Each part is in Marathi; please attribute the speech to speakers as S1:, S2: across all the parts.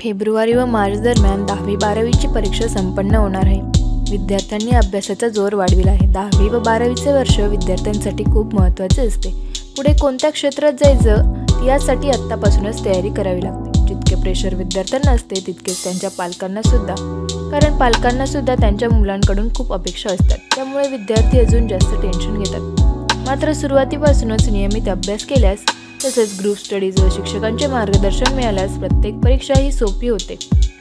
S1: फेब्रुवारी व मार्च दरम्यान 10वी-12वीची परीक्षा संपन्न होणार आहे. विद्यार्थ्यांनी अभ्यासाचा जोर वाढविला आहे. 10वी व 12वीचे वर्ष विद्यार्थ्यांसाठी खूप महत्त्वाचे असते. पुढे कोणत्या क्षेत्रात जायचं यासाठी आत्तापासूनच तयारी करावी लागते. जितके प्रेशर विद्यार्थ्यांना असते तितकेच त्यांच्या पालकांना सुद्धा, कारण पालकांना सुद्धा त्यांच्या मुलांकडून खूप अपेक्षा असतात. त्यामुळे विद्यार्थी अजून जास्त टेन्शन घेतात. मात्र सुरुवातीपासूनच नियमित अभ्यास केल्यास तसेच ग्रुप स्टडीज व शिक्षकांचे मार्गदर्शन मिळाल्यास प्रत्येक परीक्षा ही सोपी होते.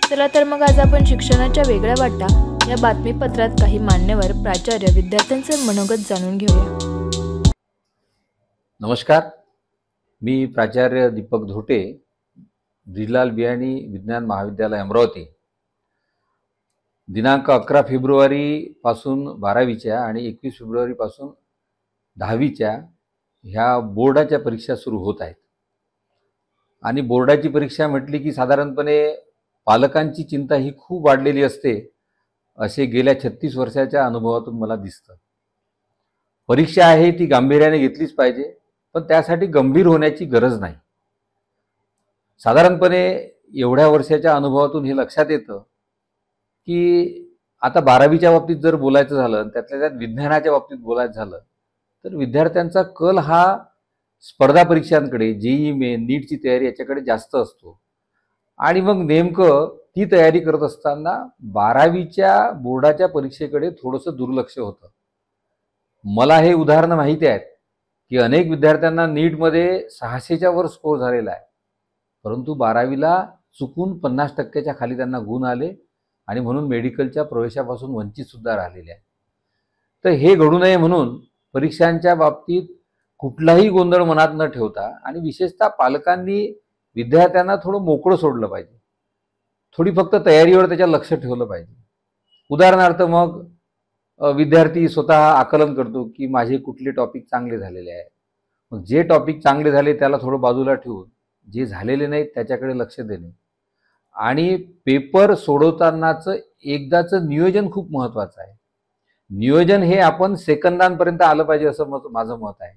S1: चला तर मग आज आपण शिक्षणाच्या वेगळ्या वाटा या बातमीपत्रात काही मान्यवर प्राचार्य विद्यार्थ्यांचे मनोगत जाणून घेऊया.
S2: नमस्कार, मी प्राचार्य दीपक धोटे, ब्रिजलाल बियाणी विज्ञान महाविद्यालय अमरावती. दिनांक 11 फेब्रुवारी पासून 12वीच्या आणि 21 फेब्रुवारी पासून 10वीच्या ह्या बोर्डाच्या परीक्षा सुरू होत आहेत. आणि बोर्डाची परीक्षा म्हटली की साधारणपणे पालकांची चिंता ही खूप वाढलेली असते, असे गेल्या 36 वर्षाच्या अनुभवातून मला दिसतं. परीक्षा आहे ती गांभीर्याने घेतलीच पाहिजे, पण त्यासाठी गंभीर होण्याची गरज नाही. साधारणपणे एवढ्या वर्षाच्या अनुभवातून हे लक्षात येतं की आता 12वीच्या बाबतीत जर बोलायचं झालं, त्यातल्या त्यात विज्ञानाच्या बाबतीत बोलायचं झालं, तर विद्यार्थ्यांचा कल हा स्पर्धा परीक्षांकडे, जेईई मेन, नीटची तयारी याच्याकडे जास्त असतो. आणि मग नेमकं ती तयारी करत असताना 12वीच्या बोर्डाच्या परीक्षेकडे थोडंसं दुर्लक्ष होतं. मला हे उदाहरणं माहिती आहेत की अनेक विद्यार्थ्यांना नीटमध्ये 600च्या वर स्कोर झालेला आहे, परंतु 12वीला चुकून 50% खाली त्यांना गुण आले आणि म्हणून मेडिकलच्या प्रवेशापासून वंचितसुद्धा राहिलेले आहे. तर हे घडू नये म्हणून परीक्षांच्या बाबतीत कुठलाही गोंधळ मनात न ठेवता आणि विशेषतः पालकांनी विद्यार्थ्यांना थोडं मोकळं सोडलं पाहिजे. थोडी फक्त तयारीवर त्याच्या लक्ष ठेवलं पाहिजे. उदाहरणार्थ मग विद्यार्थी स्वतः आकलन करतो की माझे कुठले टॉपिक चांगले झालेले आहे. मग जे टॉपिक चांगले झाले त्याला थोडं बाजूला ठेवून जे झालेले नाहीत त्याच्याकडे लक्ष देणे. आणि पेपर सोडवतानाचं एकदाचं नियोजन खूप महत्त्वाचं आहे. नियोजन हे आपण सेकंदांपर्यंत आलं पाहिजे असं माझं मत आहे.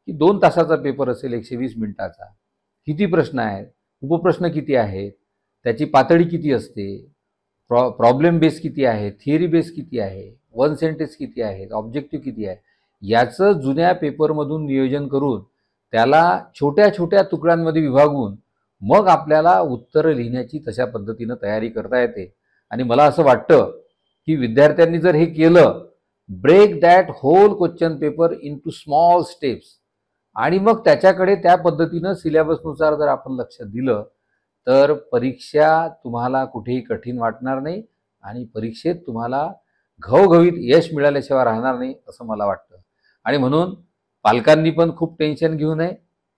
S2: की 2 तासाचा पेपर असेल, 120 मिनिटाचा, किती प्रश्न आहेत, उपप्रश्न किती आहेत, त्याची पातळी किती असते, प्रॉब्लेम बेस किती आहे, थिअरी बेस किती आहे, 1 सेंटेन्स किती आहेत, ऑब्जेक्टिव्ह किती आहे, याचं जुन्या पेपरमधून नियोजन करून त्याला छोट्या छोट्या तुकड्यांमध्ये विभागून मग आपल्याला उत्तरं लिहिण्याची तशा पद्धतीनं तयारी करता येते. आणि मला असं वाटतं की विद्यार्थ्यांनी जर हे केलं, break that whole question paper into small steps, आणि मग त्याच्याकडे त्या पद्धतीनं सिलेबसनुसार जर आपण लक्ष दिलं तर परीक्षा तुम्हाला कुठेही कठीण वाटणार नाही आणि परीक्षेत तुम्हाला घवघवीत यश मिळाल्याशिवाय राहणार नाही असं मला वाटतं. आणि म्हणून पालकांनी पण खूप टेन्शन घेऊ नये,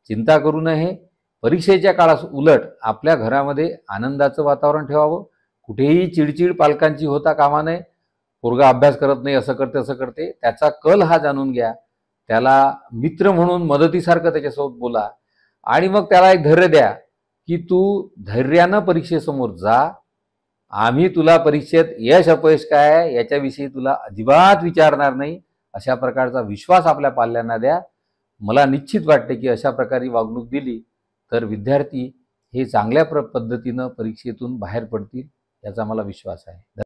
S2: चिंता करू नये. परीक्षेच्या काळात उलट आपल्या घरामध्ये आनंदाचं वातावरण ठेवावं. कुठेही चिडचिड पालकांची होता कामा नये. पोरगा अभ्यास करत नाही, असं करते असं करते, त्याचा कल हा जाणून घ्या. त्याला मित्र म्हणून मदतीसारखं त्याच्यासोबत बोला आणि मग त्याला एक धैर्य द्या की तू धैर्यानं परीक्षेसमोर जा. आम्ही तुला परीक्षेत यश अपयश काय आहे याच्याविषयी तुला अजिबात विचारणार नाही, अशा प्रकारचा विश्वास आपल्या पाल्यांना द्या. मला निश्चित वाटते की अशा प्रकारे वागणूक दिली तर विद्यार्थी हे चांगल्या पद्धतीनं परीक्षेतून बाहेर पडतील, याचा मला विश्वास आहे.